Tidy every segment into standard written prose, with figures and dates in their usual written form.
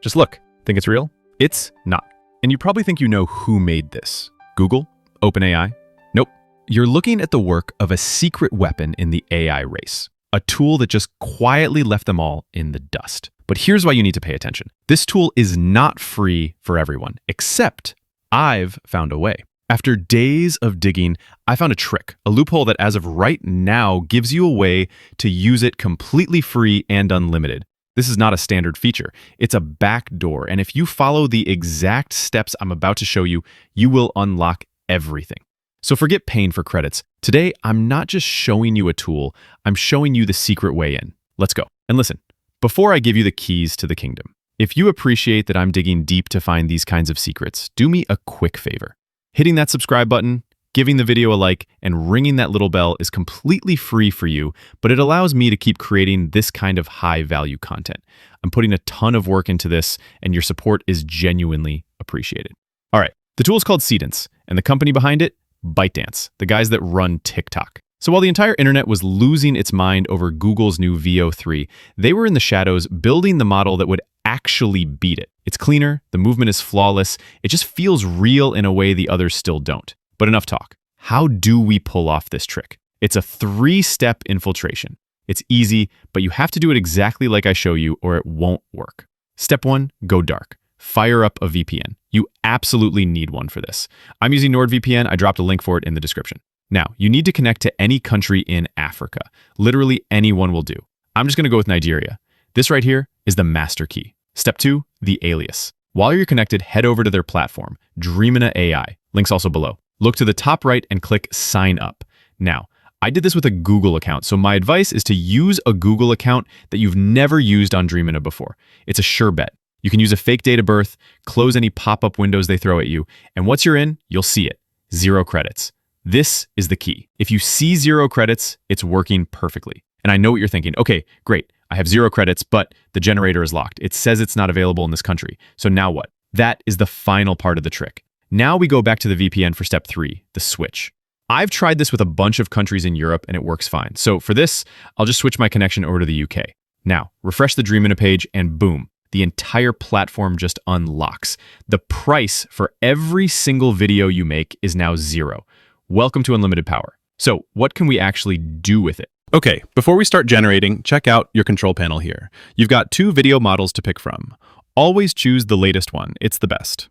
Just look. Think it's real? It's not. And you probably think you know who made this. Google? OpenAI? Nope. You're looking at the work of a secret weapon in the AI race. A tool that just quietly left them all in the dust. But here's why you need to pay attention. This tool is not free for everyone, except I've found a way. After days of digging, I found a trick, a loophole that as of right now gives you a way to use it completely free and unlimited. This is not a standard feature. It's a backdoor, and if you follow the exact steps I'm about to show you, you will unlock everything. So forget paying for credits. Today, I'm not just showing you a tool, I'm showing you the secret way in. Let's go. And listen, before I give you the keys to the kingdom, if you appreciate that I'm digging deep to find these kinds of secrets, do me a quick favor. Hitting that subscribe button, giving the video a like, and ringing that little bell is completely free for you, but it allows me to keep creating this kind of high-value content. I'm putting a ton of work into this, and your support is genuinely appreciated. All right, the tool is called Seedance, and the company behind it, ByteDance, the guys that run TikTok. So while the entire internet was losing its mind over Google's new Veo 3, they were in the shadows building the model that would actually beat it. It's cleaner, the movement is flawless, it just feels real in a way the others still don't. But enough talk. How do we pull off this trick? It's a 3-step infiltration. It's easy, but you have to do it exactly like I show you or it won't work. Step 1, go dark. Fire up a VPN. You absolutely need one for this. I'm using NordVPN. I dropped a link for it in the description. Now, you need to connect to any country in Africa. Literally anyone will do. I'm just going to go with Nigeria. This right here is the master key. Step 2, the alias. While you're connected, head over to their platform, Dreamina AI. Link's also below. Look to the top right and click Sign Up. Now, I did this with a Google account, so my advice is to use a Google account that you've never used on Dreamina before. It's a sure bet. You can use a fake date of birth, close any pop-up windows they throw at you, and once you're in, you'll see it. 0 credits. This is the key. If you see 0 credits, it's working perfectly. And I know what you're thinking. Okay, great. I have 0 credits, but the generator is locked. It says it's not available in this country. So now what? That is the final part of the trick. Now we go back to the VPN for step 3, the switch. I've tried this with a bunch of countries in Europe and it works fine. So for this, I'll just switch my connection over to the UK. Now, refresh the Dreamina page and boom, the entire platform just unlocks. The price for every single video you make is now 0. Welcome to unlimited power. So what can we actually do with it? Okay, before we start generating, check out your control panel here. You've got 2 video models to pick from. Always choose the latest one, it's the best.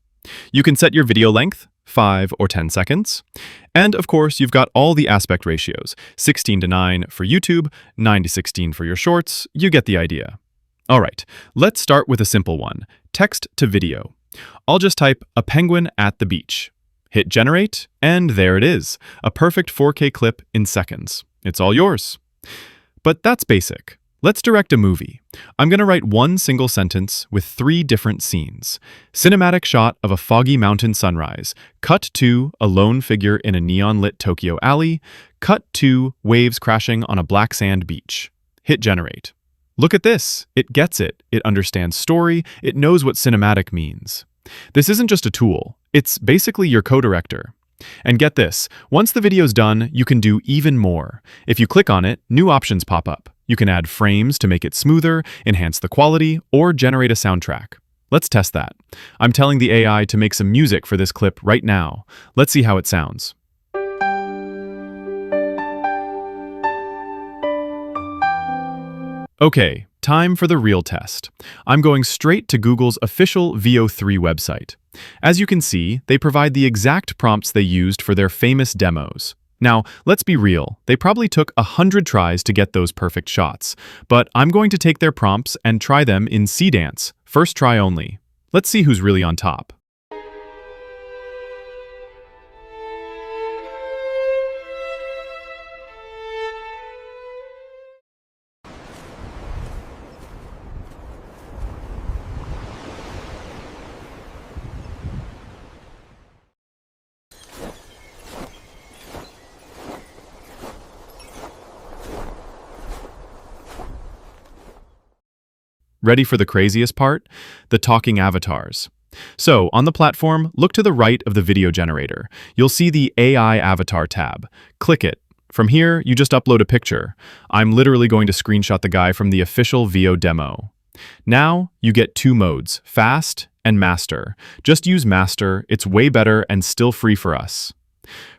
You can set your video length, 5 or 10 seconds. And of course, you've got all the aspect ratios, 16:9 for YouTube, 9:16 for your shorts, you get the idea. All right, let's start with a simple one, text to video. I'll just type a penguin at the beach. Hit generate, and there it is, a perfect 4K clip in seconds. It's all yours. But that's basic. Let's direct a movie. I'm going to write one single sentence with 3 different scenes. Cinematic shot of a foggy mountain sunrise. Cut to a lone figure in a neon-lit Tokyo alley. Cut to waves crashing on a black sand beach. Hit generate. Look at this. It gets it. It understands story. It knows what cinematic means. This isn't just a tool. It's basically your co-director. And get this, once the video's done, you can do even more. If you click on it, new options pop up. You can add frames to make it smoother, enhance the quality, or generate a soundtrack. Let's test that. I'm telling the AI to make some music for this clip right now. Let's see how it sounds. Okay, time for the real test. I'm going straight to Google's official Veo 3 website. As you can see, they provide the exact prompts they used for their famous demos. Now, let's be real, they probably took 100 tries to get those perfect shots, but I'm going to take their prompts and try them in Seedance, first try only. Let's see who's really on top. Ready for the craziest part? The talking avatars. So, on the platform, look to the right of the video generator. You'll see the AI Avatar tab. Click it. From here, you just upload a picture. I'm literally going to screenshot the guy from the official Veo demo. Now you get two modes, fast and master. Just use master, it's way better and still free for us.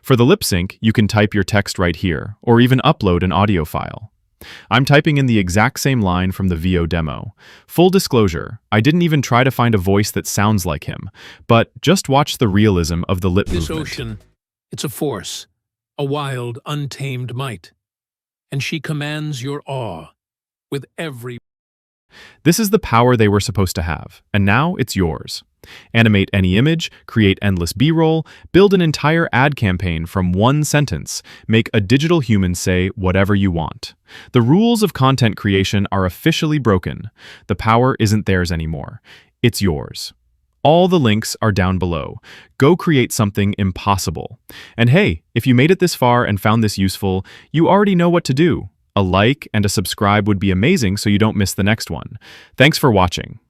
For the lip sync, you can type your text right here, or even upload an audio file. I'm typing in the exact same line from the Veo demo. Full disclosure, I didn't even try to find a voice that sounds like him, but just watch the realism of the lip movement. This ocean, it's a force, a wild, untamed might, and she commands your awe with every... This is the power they were supposed to have, and now it's yours. Animate any image, create endless B-roll, build an entire ad campaign from one sentence, make a digital human say whatever you want. The rules of content creation are officially broken. The power isn't theirs anymore. It's yours. All the links are down below. Go create something impossible. And hey, if you made it this far and found this useful, you already know what to do. A like and a subscribe would be amazing so you don't miss the next one. Thanks for watching.